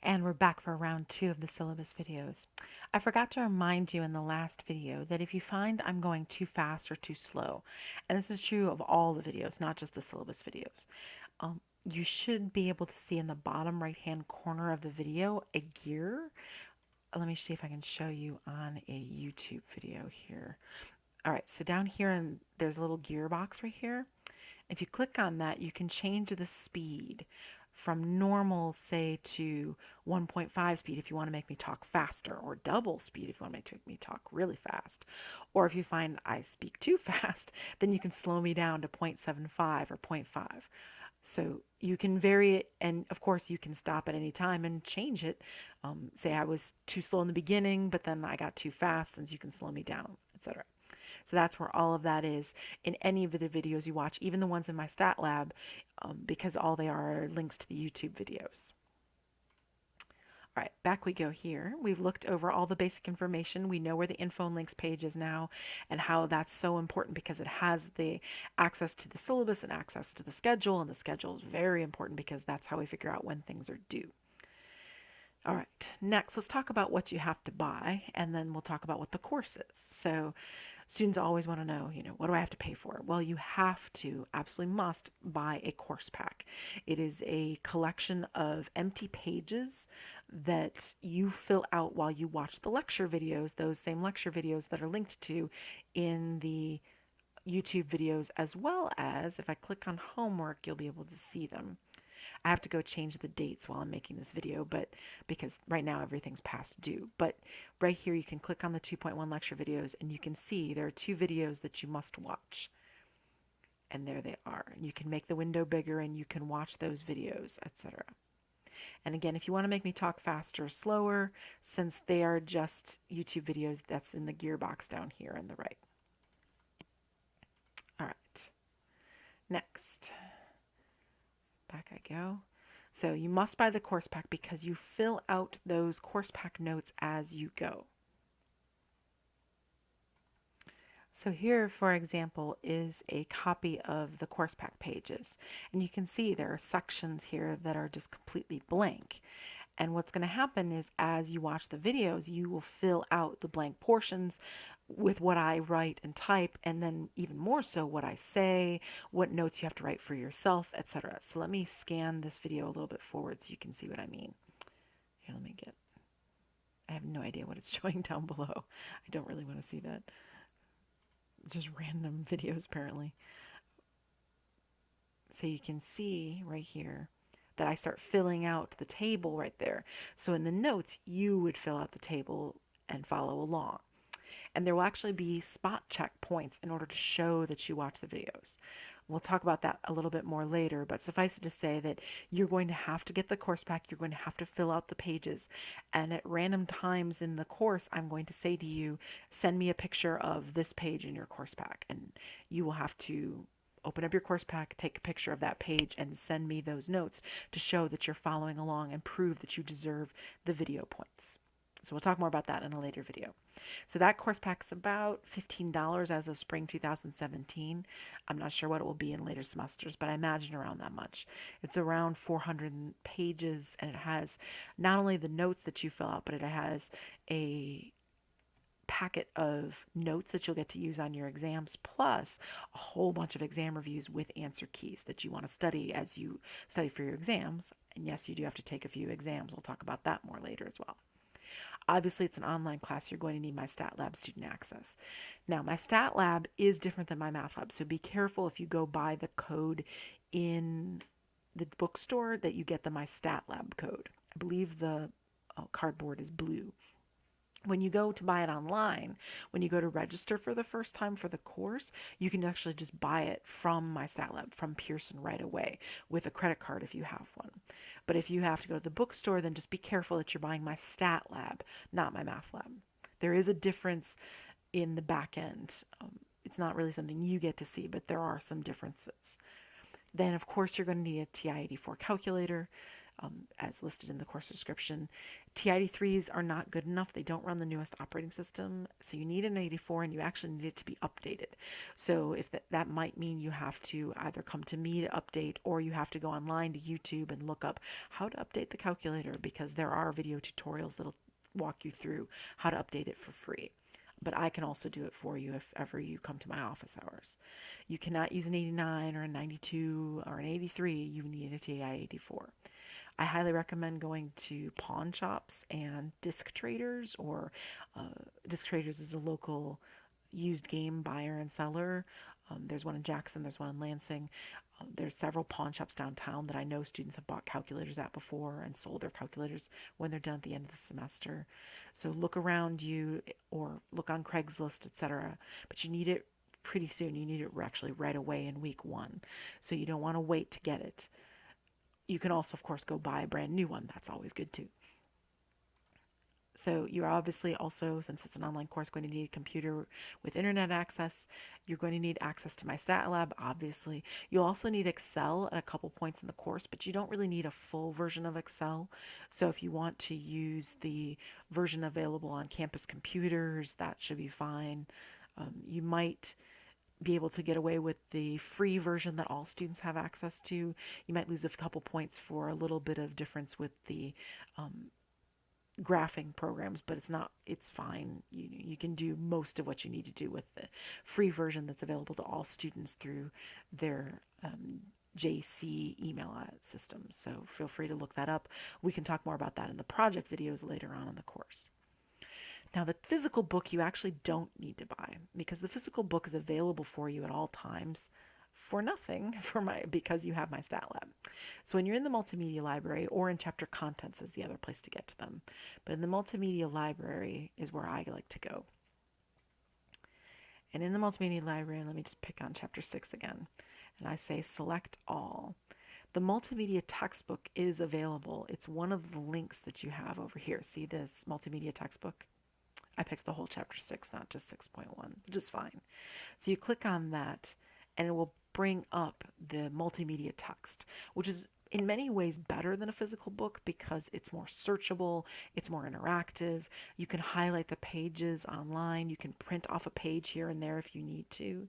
And we're back for round 2 of the syllabus videos. I forgot to remind you in the last video that if you find I'm going too fast or too slow, and this is true of all the videos, not just the syllabus videos, you should be able to see in the bottom right hand corner of the video a gear. Let me see if I can show you on a YouTube video here. All right, so down here and there's a little gear box right here. If you click on that, you can change the speed from normal, say, to 1.5 speed if you want to make me talk faster, or double speed if you want to make me talk really fast. Or if you find I speak too fast, then you can slow me down to 0.75 or zero point 0.5. So you can vary it, and of course you can stop at any time and change it. Say I was too slow in the beginning, but then I got too fast, and you can slow me down, etc. So that's where all of that is in any of the videos you watch, even the ones in Mystatlab, because all they are links to the YouTube videos. All right, back we go here. We've looked over all the basic information. We know where the info and links page is now and how that's so important because it has the access to the syllabus and access to the schedule, and the schedule is very important because that's how we figure out when things are due. All right, next let's talk about what you have to buy, and then we'll talk about what the course is. So students always want to know, what do I have to pay for? Well, you have to, absolutely must, buy a course pack. It is a collection of empty pages that you fill out while you watch the lecture videos, those same lecture videos that are linked to in the YouTube videos, as well as if I click on homework, you'll be able to see them. I have to go change the dates while I'm making this video, but because right now everything's past due. But right here you can click on the 2.1 lecture videos and you can see there are 2 videos that you must watch. And there they are. You can make the window bigger and you can watch those videos, etc. And again, if you want to make me talk faster or slower, since they are just YouTube videos, that's in the gearbox down here on the right. All right. Next. Back I go. So you must buy the course pack because you fill out those course pack notes as you go. So here, for example, is a copy of the course pack pages. And you can see there are sections here that are just completely blank. And what's going to happen is as you watch the videos, you will fill out the blank portions with what I write and type, and then even more so what I say, what notes you have to write for yourself, etc. So let me scan this video a little bit forward so you can see what I mean. Here, I have no idea what it's showing down below. I don't really want to see that. Just random videos apparently. So you can see right here that I start filling out the table right there. So in the notes, you would fill out the table and follow along. And there will actually be spot check points in order to show that you watch the videos. We'll talk about that a little bit more later, but suffice it to say that you're going to have to get the course pack, you're going to have to fill out the pages, and at random times in the course, I'm going to say to you, send me a picture of this page in your course pack, and you will have to open up your course pack, take a picture of that page, and send me those notes to show that you're following along and prove that you deserve the video points. So we'll talk more about that in a later video. So that course pack is about $15 as of spring 2017. I'm not sure what it will be in later semesters, but I imagine around that much. It's around 400 pages, and it has not only the notes that you fill out, but it has a packet of notes that you'll get to use on your exams, plus a whole bunch of exam reviews with answer keys that you want to study as you study for your exams. And yes, you do have to take a few exams. We'll talk about that more later as well. Obviously, it's an online class. You're going to need Mystatlab student access. Now, Mystatlab is different than MyMathLab, so be careful if you go buy the code in the bookstore that you get the Mystatlab code. I believe the cardboard is blue. When you go to buy it online, when you go to register for the first time for the course, you can actually just buy it from Mystatlab, from Pearson right away, with a credit card if you have one. But if you have to go to the bookstore, then just be careful that you're buying Mystatlab, not MyMathLab. There is a difference in the back end. It's not really something you get to see, but there are some differences. Then, of course, you're going to need a TI-84 calculator. as listed in the course description. TI-83s are not good enough. They don't run the newest operating system. So you need an 84 and you actually need it to be updated. So if that might mean you have to either come to me to update or you have to go online to YouTube and look up how to update the calculator, because there are video tutorials that'll walk you through how to update it for free. But I can also do it for you if ever you come to my office hours. You cannot use an 89 or a 92 or an 83. You need a TI-84. I highly recommend going to pawn shops and disc traders, or disc traders is a local used game buyer and seller. There's one in Jackson, there's one in Lansing. There's several pawn shops downtown that I know students have bought calculators at before and sold their calculators when they're done at the end of the semester. So look around you or look on Craigslist, etc. But you need it pretty soon. You need it actually right away in week 1. So you don't want to wait to get it. You can also, of course, go buy a brand new one. That's always good too. So you're obviously also, since it's an online course, going to need a computer with internet access. You're going to need access to Mystatlab, obviously. You'll also need Excel at a couple points in the course, but you don't really need a full version of Excel. So if you want to use the version available on campus computers, that should be fine. You might be able to get away with the free version that all students have access to. You might lose a couple points for a little bit of difference with the graphing programs, but it's fine. You can do most of what you need to do with the free version that's available to all students through their JC email system. So feel free to look that up. We can talk more about that in the project videos later on in the course. Now, the physical book you actually don't need to buy, because the physical book is available for you at all times for nothing because you have Mystatlab. So when you're in the multimedia library, or in chapter contents is the other place to get to them, but in the multimedia library is where I like to go. And in the multimedia library, let me just pick on chapter 6 again, and I say select all. The multimedia textbook is available. It's one of the links that you have over here. See this multimedia textbook? I picked the whole chapter 6, not just 6.1, which is fine. So you click on that and it will bring up the multimedia text, which is in many ways better than a physical book because it's more searchable, it's more interactive. You can highlight the pages online, you can print off a page here and there if you need to,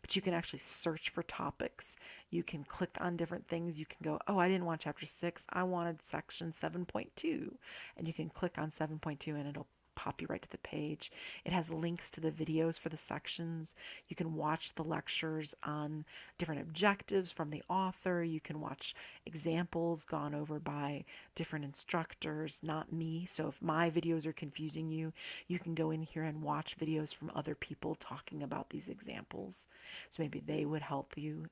but you can actually search for topics. You can click on different things. You can go, oh, I didn't want chapter 6, I wanted section 7.2, and you can click on 7.2 and it'll pop you right to the page. It has links to the videos for the sections. You can watch the lectures on different objectives from the author. You can watch examples gone over by different instructors, not me. So if my videos are confusing you, you can go in here and watch videos from other people talking about these examples. So maybe they would help you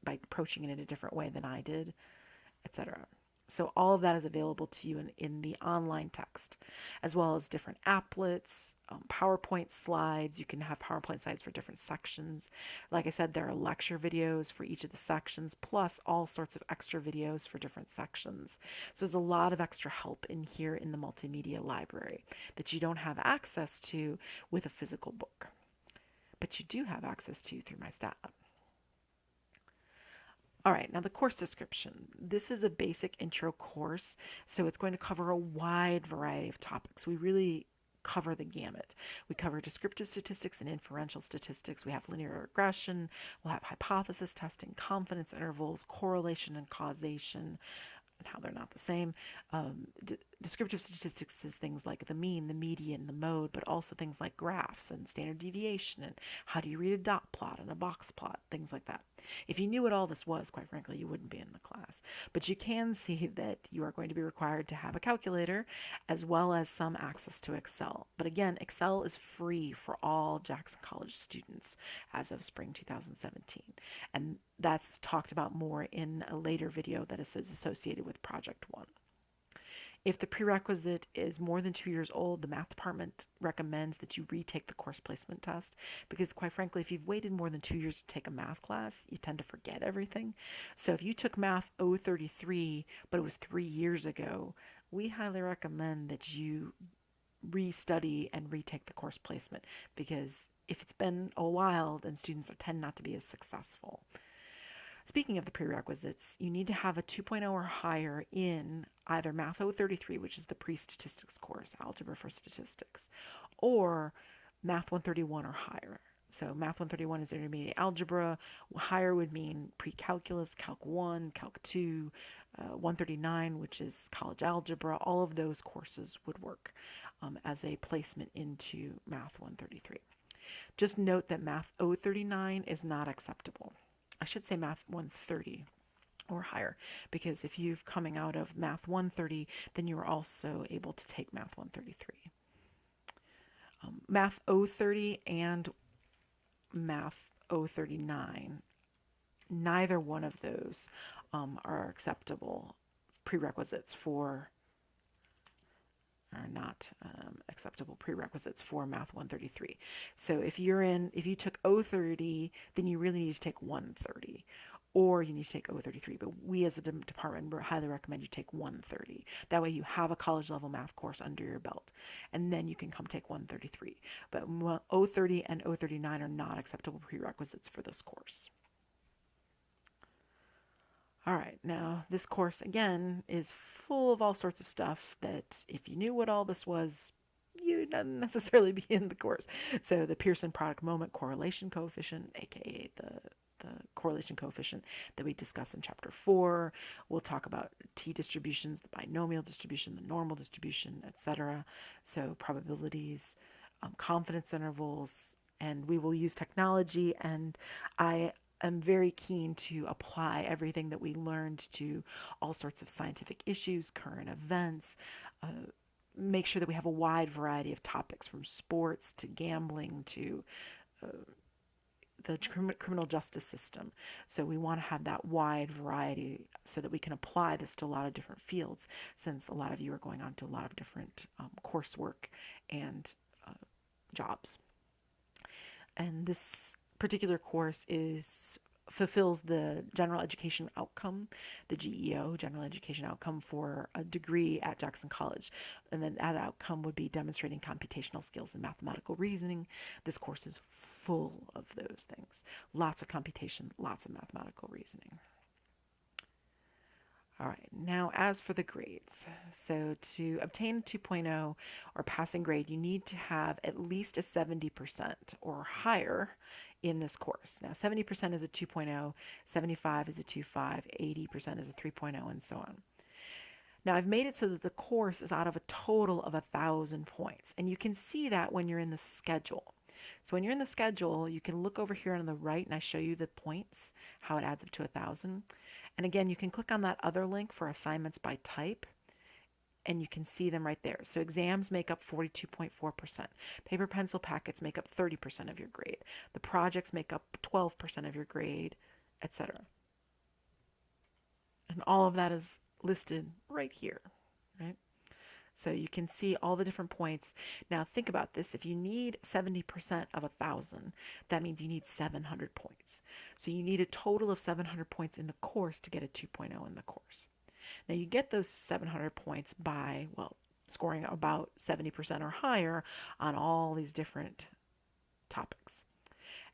by approaching it in a different way than I did, etc. So all of that is available to you in the online text, as well as different applets, PowerPoint slides. You can have PowerPoint slides for different sections. Like I said, there are lecture videos for each of the sections, plus all sorts of extra videos for different sections. So there's a lot of extra help in here in the multimedia library that you don't have access to with a physical book, but you do have access to through Mystatlab. All right, now the course description. This is a basic intro course, so it's going to cover a wide variety of topics. We really cover the gamut. We cover descriptive statistics and inferential statistics. We have linear regression. We'll have hypothesis testing, confidence intervals, correlation and causation, and how they're not the same. Descriptive statistics is things like the mean, the median, the mode, but also things like graphs and standard deviation and how do you read a dot plot and a box plot, things like that. If you knew what all this was, quite frankly, you wouldn't be in the class. But you can see that you are going to be required to have a calculator as well as some access to Excel. But again, Excel is free for all Jackson College students as of spring 2017. And that's talked about more in a later video that is associated with Project 1. If the prerequisite is more than 2 years old, the math department recommends that you retake the course placement test because, quite frankly, if you've waited more than 2 years to take a math class, you tend to forget everything. So if you took Math 033, but it was 3 years ago, we highly recommend that you restudy and retake the course placement because if it's been a while, then students tend not to be as successful. Speaking of the prerequisites, you need to have a 2.0 or higher in either Math 033, which is the pre-statistics course, Algebra for Statistics, or Math 131 or higher. So Math 131 is intermediate algebra. Higher would mean pre-calculus, Calc 1, Calc 2, 139, which is college algebra. All of those courses would work as a placement into Math 133. Just note that Math 039 is not acceptable. I should say Math 130 or higher, because if you're coming out of Math 130, then you are also able to take Math 133. Math 030 and Math 039, neither one of those are acceptable prerequisites for are not acceptable prerequisites for Math 133. So if you took 030, then you really need to take 130, or you need to take 033. But we as a department highly recommend you take 130. That way you have a college level math course under your belt, and then you can come take 133. But 030 and 039 are not acceptable prerequisites for this course. All right, now this course again is full of all sorts of stuff that if you knew what all this was, you'd not necessarily be in the course. So the Pearson product moment correlation coefficient, aka the correlation coefficient that we discuss in chapter 4. We'll talk about t distributions, the binomial distribution, the normal distribution, etc. So probabilities, confidence intervals, and we will use technology, and I'm very keen to apply everything that we learned to all sorts of scientific issues, current events, make sure that we have a wide variety of topics from sports to gambling to the criminal justice system. So we want to have that wide variety so that we can apply this to a lot of different fields, since a lot of you are going on to a lot of different coursework and jobs. And this particular course fulfills the general education outcome, the GEO, general education outcome, for a degree at Jackson College. And then that outcome would be demonstrating computational skills in mathematical reasoning. This course is full of those things. Lots of computation, lots of mathematical reasoning. All right, now as for the grades. So to obtain a 2.0 or passing grade, you need to have at least a 70% or higher in this course. Now 70% is a 2.0, 75 is a 2.5, 80% is a 3.0, and so on. Now I've made it so that the course is out of a total of 1,000 points, and you can see that when you're in the schedule. So when you're in the schedule, you can look over here on the right and I show you the points, how it adds up to 1,000. And again, you can click on that other link for assignments by type, and you can see them right there. So exams make up 42.4%. Paper pencil packets make up 30% of your grade. The projects make up 12% of your grade, etc. And all of that is listed right here, right? So you can see all the different points. Now think about this. If you need 70% of 1,000, that means you need 700 points. So you need a total of 700 points in the course to get a 2.0 in the course. Now you get those 700 points by, well, scoring about 70% or higher on all these different topics.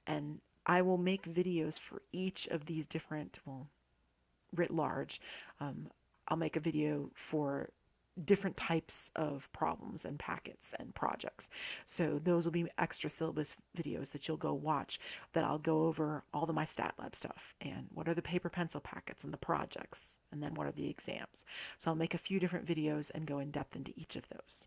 And I will make videos for each of these different, well, writ large. I'll make a video for different types of problems and packets and projects. So those will be extra syllabus videos that you'll go watch, that I'll go over all the Mystatlab stuff and what are the paper pencil packets and the projects, and then what are the exams. So I'll make a few different videos and go in depth into each of those.